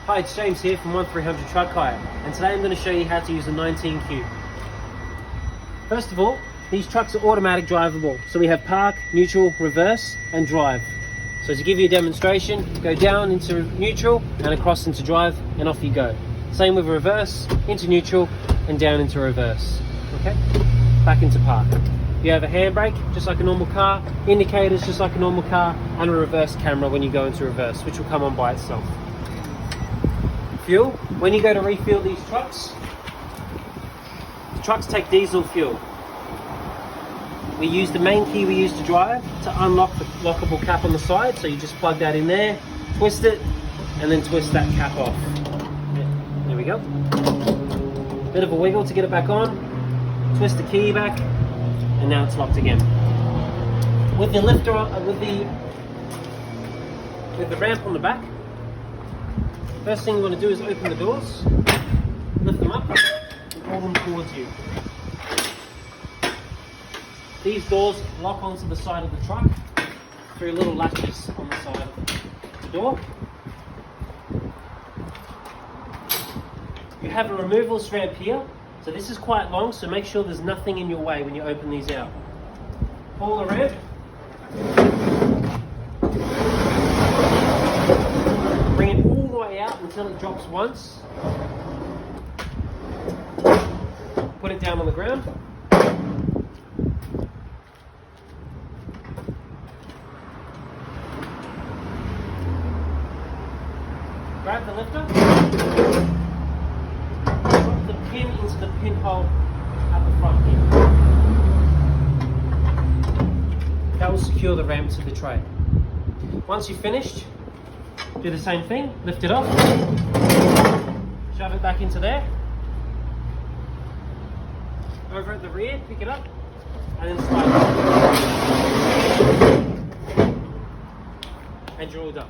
Hi, it's James here from 1300 Truck Hire, and today I'm going to show you how to use a 19 Cube. First of all, these trucks are automatic drivable, so we have park, neutral, reverse and drive. So to give you a demonstration, go down into neutral and across into drive and off you go. Same with reverse, into neutral and down into reverse. Okay, back into park. You have a handbrake just like a normal car, indicators just like a normal car, and a reverse camera when you go into reverse, which will come on by itself. Fuel, when you go to refuel these trucks, the trucks take diesel fuel. We use the main key we use to drive to unlock the lockable cap on the side, so you just plug that in there, twist it, and then twist that cap off. There we go. Bit of a wiggle to get it back on, twist the key back, and now it's locked again. With the lifter, with the ramp on the back, first thing you want to do is open the doors, lift them up, and pull them towards you. These doors lock onto the side of the truck through little latches on the side of the door. You have a removals ramp here, so this is quite long, so make sure there's nothing in your way when you open these out. Pull the ramp. Bring it all the way out until it drops once. Put it down on the ground. Grab the lifter. Drop the pin into the pinhole at the front here. That will secure the ramp to the tray. Once you've finished, do the same thing, lift it off, shove it back into there. Over at the rear, pick it up, and then slide it. And you're all done.